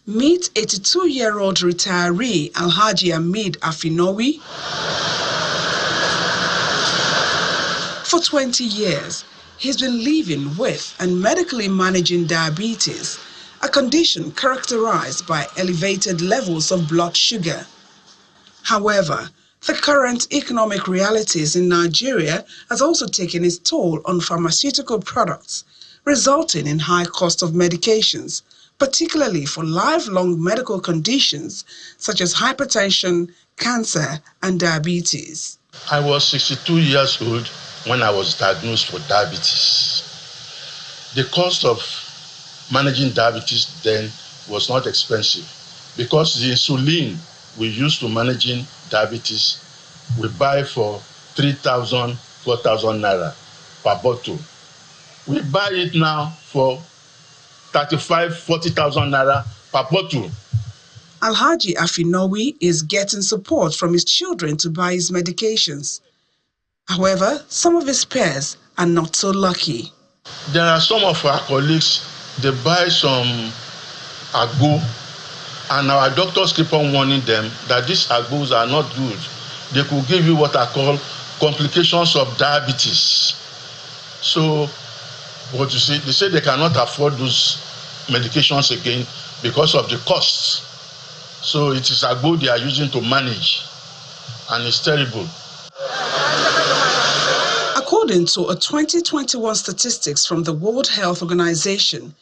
Meet 82-year-old retiree Alhaji Ahmed Afinowi. For 20 years, he's been living with and medically managing diabetes, a condition characterized by elevated levels of blood sugar. However, the current economic realities in Nigeria has also taken its toll on pharmaceutical products, resulting in high cost of medications, particularly for lifelong medical conditions such as hypertension, cancer, and diabetes. I was 62 years old when I was diagnosed with diabetes. The cost of managing diabetes then was not expensive because the insulin we use to managing diabetes we buy for 3,000, 4,000 naira per bottle. We buy it now for 35,000, 40,000 naira per bottle. Alhaji Afinowi is getting support from his children to buy his medications. However, some of his peers are not so lucky. There are some of our colleagues, they buy some agbo, and our doctors keep on warning them that these agbos are not good. They could give you what I call complications of diabetes. So, what you see, they say they cannot afford those medications again because of the costs. So it is agbo they are using to manage, and it's terrible. According to a 2021 statistics from the World Health Organization,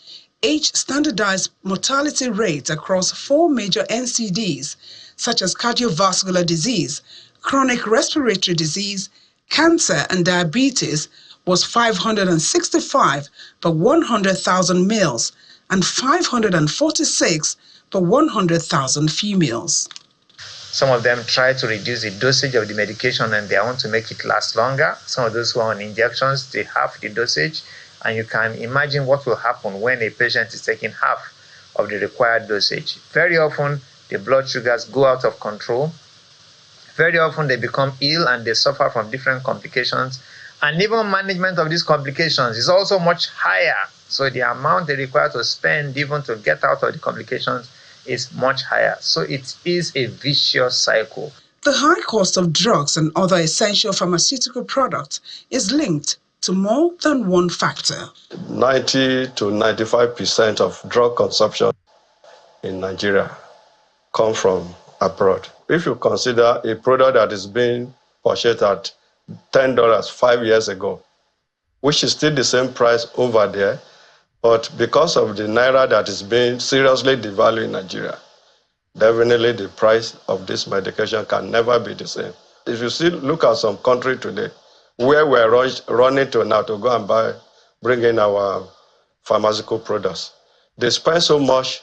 age standardized mortality rates across 4 major NCDs, such as cardiovascular disease, chronic respiratory disease, cancer, and diabetes, was 565 per 100,000 males and 546 per 100,000 females. Some of them try to reduce the dosage of the medication and they want to make it last longer. Some of those who are on injections, they half the dosage. And you can imagine what will happen when a patient is taking half of the required dosage. Very often, the blood sugars go out of control. Very often, they become ill and they suffer from different complications. And even management of these complications is also much higher. So the amount they require to spend even to get out of the complications is much higher. So it is a vicious cycle. The high cost of drugs and other essential pharmaceutical products is linked to more than one factor. 90 to 95% of drug consumption in Nigeria come from abroad. If you consider a product that is being purchased at $10 5 years ago, which is still the same price over there, but because of the naira that is being seriously devalued in Nigeria, definitely the price of this medication can never be the same. If you see, look at some country today, where we're running to now to go and bring in our pharmaceutical products. They spend so much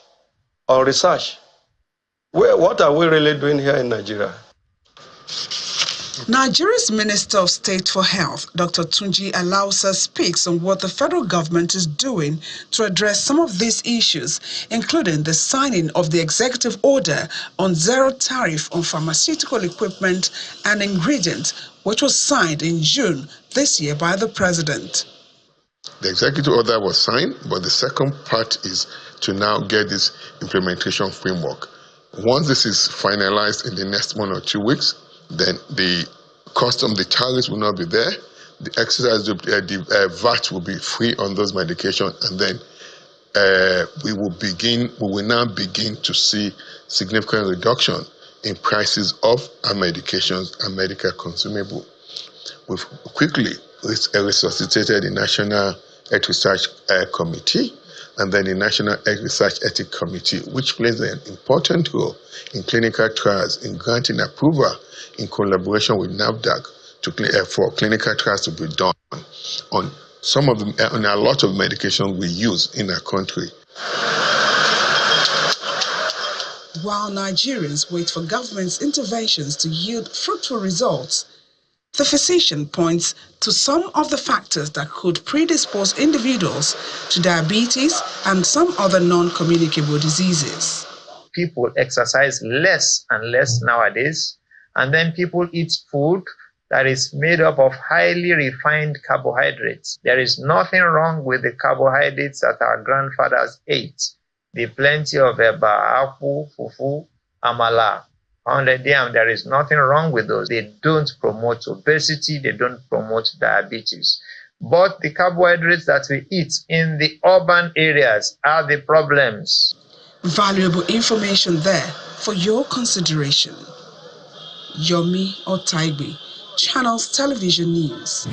on research. What are we really doing here in Nigeria? Nigeria's Minister of State for Health, Dr. Tunji Alausa, speaks on what the federal government is doing to address some of these issues, including the signing of the executive order on zero tariff on pharmaceutical equipment and ingredients, which was signed in June this year by the president. The executive order was signed, but the second part is to now get this implementation framework. Once this is finalized in the next 1 or 2 weeks, then the custom, the tariffs will not be there. The excise, the VAT will be free on those medications, and then we will now begin to see significant reduction in prices of our medications and medical consumables. We've quickly resuscitated the National Health Research Committee and then the National Health Research Ethics Committee, which plays an important role in clinical trials, in granting approval in collaboration with NAFDAC for clinical trials to be done on some of them, on a lot of medications we use in our country. While Nigerians wait for government's interventions to yield fruitful results, the physician points to some of the factors that could predispose individuals to diabetes and some other non-communicable diseases. People exercise less and less nowadays, and then people eat food that is made up of highly refined carbohydrates. There is nothing wrong with the carbohydrates that our grandfathers ate. the plenty of eba, akpu, fufu, amala, pounded yam. There is nothing wrong with those. They don't promote obesity, they don't promote diabetes. But the carbohydrates that we eat in the urban areas are the problems. Valuable information there for your consideration. Yomi Otaigbe, Channels Television News.